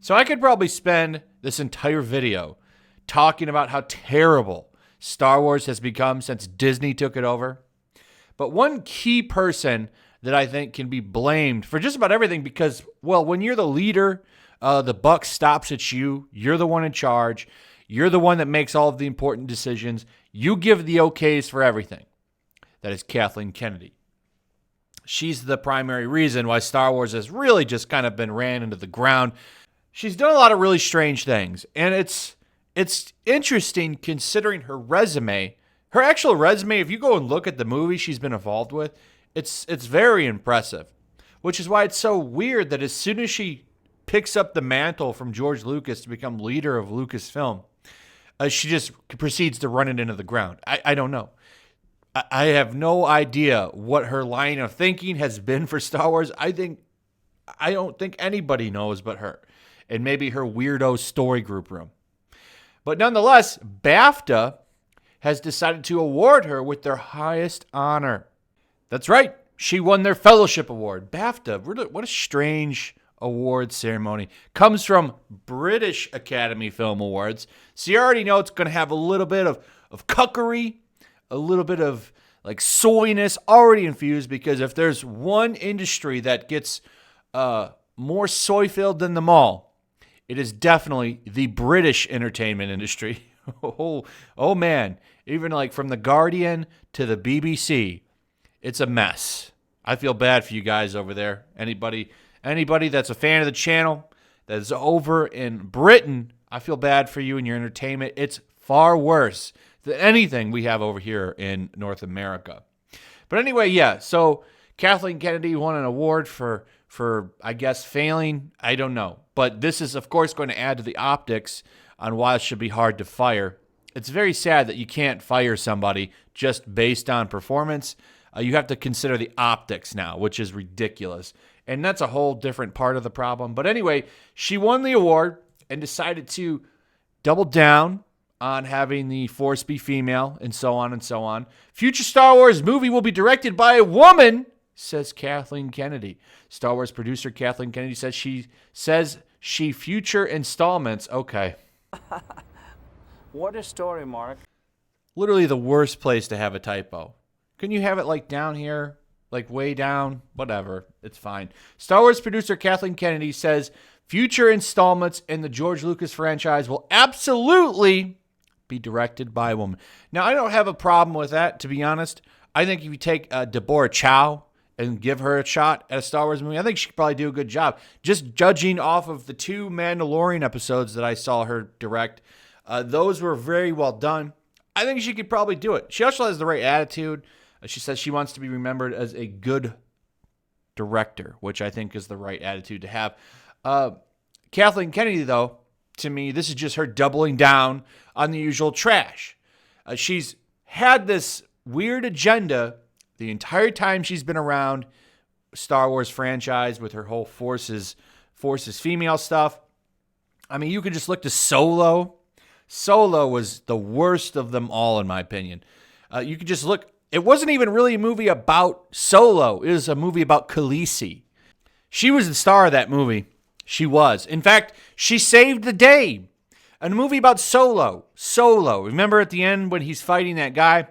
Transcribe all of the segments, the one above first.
So I could probably spend this entire video talking about how terrible Star Wars has become since Disney took it over. But one key person that I think can be blamed for just about everything because, well, when you're the leader, the buck stops at you. You're the one in charge. You're the one that makes all of the important decisions. You give the okays for everything. That is Kathleen Kennedy. She's the primary reason why Star Wars has really just kind of been ran into the ground. She's done a lot of really strange things, and it's interesting considering her resume. Her actual resume, if you go and look at the movie she's been involved with, it's very impressive, which is why it's so weird that as soon as she picks up the mantle from George Lucas to become leader of Lucasfilm, she just proceeds to run it into the ground. I don't know. I have no idea what her line of thinking has been for Star Wars. I don't think anybody knows but her and maybe her weirdo story group room. But nonetheless, BAFTA has decided to award her with their highest honor. That's right. She won their fellowship award. BAFTA, really, what a strange award ceremony. Comes from British Academy Film Awards. So you already know it's going to have a little bit of cuckery, a little bit of like soyness already infused, because if there's one industry that gets more soy-filled than them all, it is definitely the British entertainment industry. Oh man, even like from The Guardian to the BBC, it's a mess. I feel bad for you guys over there. Anybody that's a fan of the channel that is over in Britain, I feel bad for you and your entertainment. It's far worse than anything we have over here in North America. But anyway, yeah, so Kathleen Kennedy won an award for I guess failing. I don't know. But this is, of course, going to add to the optics on why it should be hard to fire. It's very sad that you can't fire somebody just based on performance. You have to consider the optics now, which is ridiculous. And that's a whole different part of the problem. But anyway, she won the award and decided to double down on having the Force be female and so on and so on. Future Star Wars movie will be directed by a woman, says Kathleen Kennedy. Star Wars producer Kathleen Kennedy says she future installments. Okay. What a story, Mark. Literally the worst place to have a typo. Couldn't you have it like down here? Like way down? Whatever. It's fine. Star Wars producer Kathleen Kennedy says future installments in the George Lucas franchise will absolutely be directed by a woman. Now, I don't have a problem with that, to be honest. I think if you take Deborah Chow and give her a shot at a Star Wars movie, I think she could probably do a good job. Just judging off of the 2 Mandalorian episodes that I saw her direct, those were very well done. I think she could probably do it. She also has the right attitude. She says she wants to be remembered as a good director, which I think is the right attitude to have. Kathleen Kennedy, though, to me, this is just her doubling down on the usual trash. She's had this weird agenda the entire time she's been around Star Wars franchise with her whole Forces female stuff. I mean, you could just look to Solo. Solo was the worst of them all, in my opinion. You could just look. It wasn't even really a movie about Solo. It was a movie about Khaleesi. She was the star of that movie. She was. In fact, she saved the day. A movie about Solo. Remember at the end when he's fighting that guy?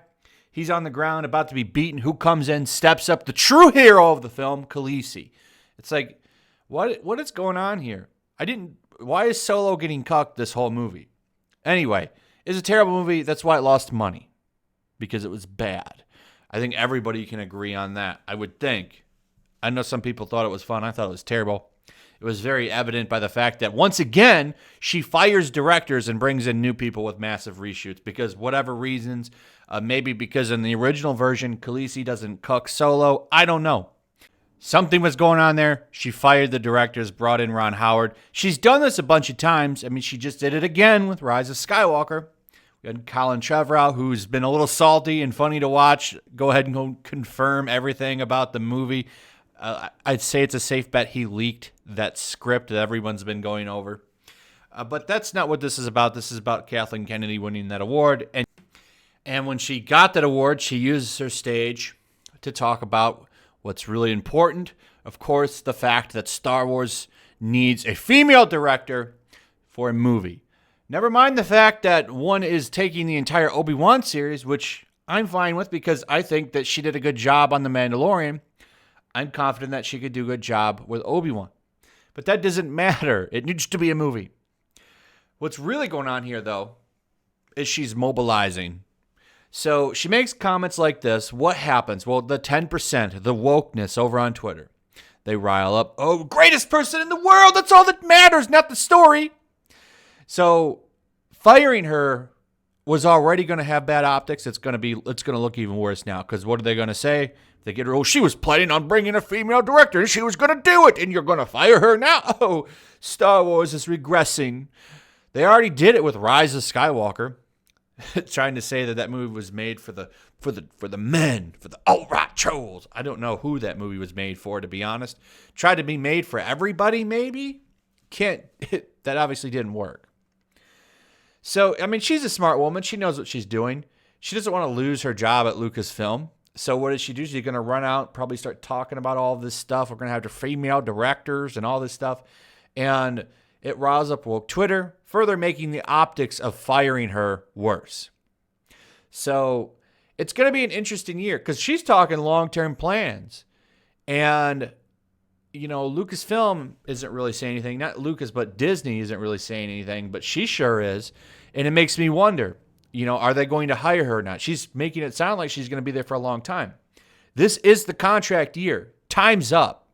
He's on the ground about to be beaten. Who comes in, steps up? The true hero of the film, Khaleesi. It's like, what is going on here? Why is Solo getting cucked this whole movie? Anyway, it's a terrible movie. That's why it lost money. Because it was bad. I think everybody can agree on that. I would think. I know some people thought it was fun. I thought it was terrible. It was very evident by the fact that, once again, she fires directors and brings in new people with massive reshoots because whatever reasons, maybe because in the original version, Khaleesi doesn't cuck Solo. I don't know. Something was going on there. She fired the directors, brought in Ron Howard. She's done this a bunch of times. I mean, she just did it again with Rise of Skywalker. We had Colin Trevorrow, who's been a little salty and funny to watch. Go ahead and go confirm everything about the movie. I'd say it's a safe bet he leaked that script that everyone's been going over. But that's not what this is about. This is about Kathleen Kennedy winning that award. And when she got that award, she used her stage to talk about what's really important. Of course, the fact that Star Wars needs a female director for a movie. Never mind the fact that one is taking the entire Obi-Wan series, which I'm fine with because I think that she did a good job on The Mandalorian. I'm confident that she could do a good job with Obi-Wan. But that doesn't matter. It needs to be a movie. What's really going on here, though, is she's mobilizing. So she makes comments like this. What happens? Well, the 10%, the wokeness over on Twitter. They rile up, oh, greatest person in the world. That's all that matters, not the story. So firing her was already going to have bad optics. It's going to look even worse now because what are they going to say? They get her, oh, she was planning on bringing a female director and she was going to do it and you're going to fire her now. Oh, Star Wars is regressing. They already did it with Rise of Skywalker, trying to say that movie was made for the men, for the alt-right trolls. I don't know who that movie was made for, to be honest. Tried to be made for everybody, maybe? That obviously didn't work. So, I mean, she's a smart woman. She knows what she's doing. She doesn't want to lose her job at Lucasfilm. So what does she do? She's going to run out, probably start talking about all this stuff. We're going to have the female directors and all this stuff. And it riles up woke Twitter, further making the optics of firing her worse. So it's going to be an interesting year because she's talking long-term plans. And, you know, Lucasfilm isn't really saying anything. Not Lucas, but Disney isn't really saying anything, but she sure is. And it makes me wonder, you know, are they going to hire her or not? She's making it sound like she's going to be there for a long time. This is the contract year. Time's up.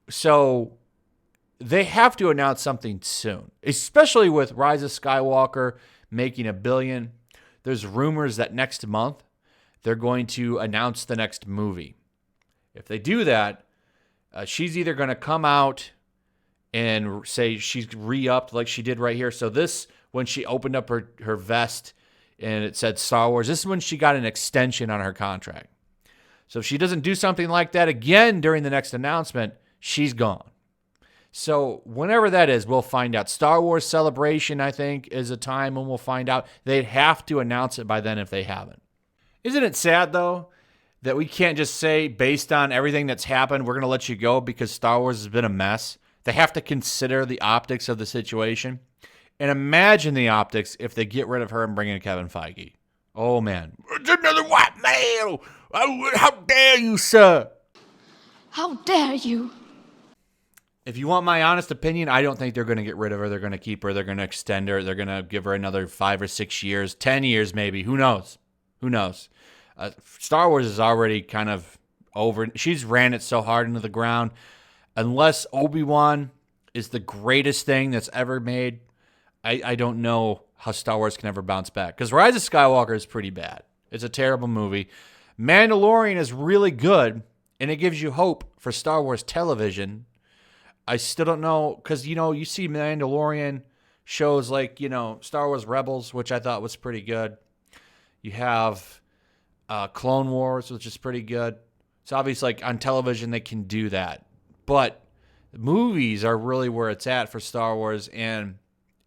So they have to announce something soon, especially with Rise of Skywalker making $1 billion. There's rumors that next month they're going to announce the next movie. If they do that, she's either going to come out and say she's re-upped like she did right here. So this, when she opened up her vest and it said Star Wars, this is when she got an extension on her contract. So if she doesn't do something like that again during the next announcement, she's gone. So whenever that is, we'll find out. Star Wars Celebration, I think, is a time when we'll find out. They'd have to announce it by then if they haven't. Isn't it sad, though, that we can't just say, based on everything that's happened, we're going to let you go because Star Wars has been a mess? They have to consider the optics of the situation. And imagine the optics if they get rid of her and bring in Kevin Feige. Oh, man. It's another white male. How dare you, sir? How dare you? If you want my honest opinion, I don't think they're going to get rid of her. They're going to keep her. They're going to extend her. They're going to give her another 5 or 6 years, 10 years maybe. Who knows? Who knows? Star Wars is already kind of over. She's ran it so hard into the ground. Unless Obi-Wan is the greatest thing that's ever made, I don't know how Star Wars can ever bounce back. Because Rise of Skywalker is pretty bad. It's a terrible movie. Mandalorian is really good, and it gives you hope for Star Wars television. I still don't know, because, you know, you see Mandalorian shows like, you know, Star Wars Rebels, which I thought was pretty good. You have Clone Wars, which is pretty good. It's obvious, like, on television, they can do that. But movies are really where it's at for Star Wars, and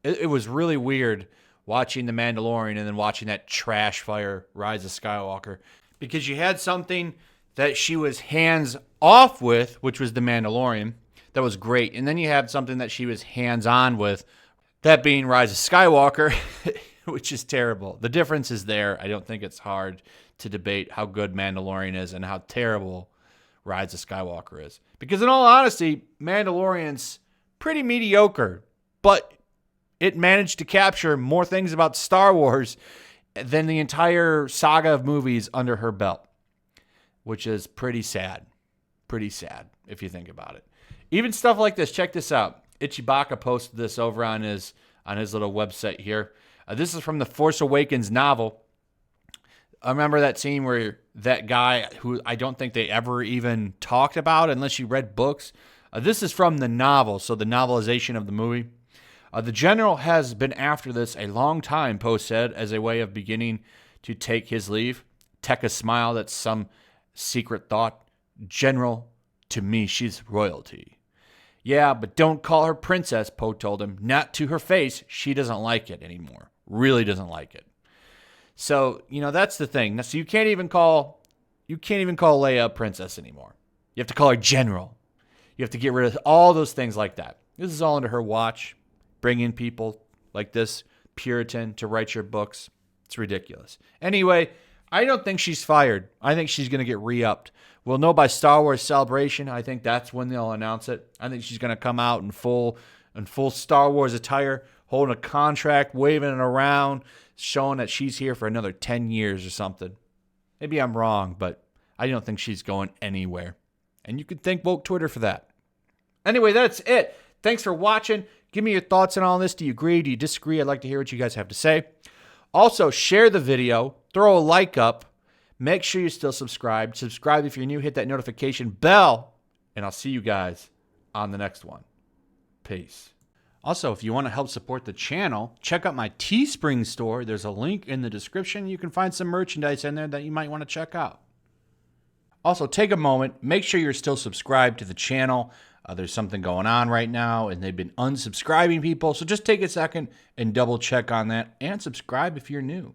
it was really weird watching The Mandalorian and then watching that trash fire Rise of Skywalker, because you had something that she was hands off with, which was The Mandalorian. That was great. And then you had something that she was hands-on with, that being Rise of Skywalker, which is terrible. The difference is there. I don't think it's hard to debate how good Mandalorian is and how terrible Rise of Skywalker is. Because in all honesty, Mandalorian's pretty mediocre, but it managed to capture more things about Star Wars than the entire saga of movies under her belt, which is pretty sad. Pretty sad, if you think about it. Even stuff like this. Check this out. Ichibaka posted this over on his little website here. This is from the Force Awakens novel. I remember that scene where that guy, who I don't think they ever even talked about unless you read books. This is from the novel, so the novelization of the movie. The general has been after this a long time, Poe said, as a way of beginning to take his leave. Tekka smiled at some secret thought. General, to me, she's royalty. Yeah, but don't call her princess, Poe told him. Not to her face. She doesn't like it anymore. Really doesn't like it. So, you know, that's the thing. So you can't even call Leia a princess anymore. You have to call her general. You have to get rid of all those things like that. This is all under her watch. Bringing people like this Puritan to write your books. It's ridiculous. Anyway, I don't think she's fired. I think she's going to get re-upped. We'll know by Star Wars Celebration. I think that's when they'll announce it. I think she's going to come out in full Star Wars attire, holding a contract, waving it around, showing that she's here for another 10 years or something. Maybe I'm wrong, but I don't think she's going anywhere. And you can thank Woke Twitter for that. Anyway, that's it. Thanks for watching. Give me your thoughts on all this. Do you agree? Do you disagree? I'd like to hear what you guys have to say. Also, share the video. Throw a like up. Make sure you're still subscribed. Subscribe if you're new. Hit that notification bell. And I'll see you guys on the next one. Peace. Also, if you want to help support the channel, check out my Teespring store. There's a link in the description. You can find some merchandise in there that you might want to check out. Also, take a moment. Make sure you're still subscribed to the channel. There's something going on right now, and they've been unsubscribing people. So just take a second and double check on that and subscribe if you're new.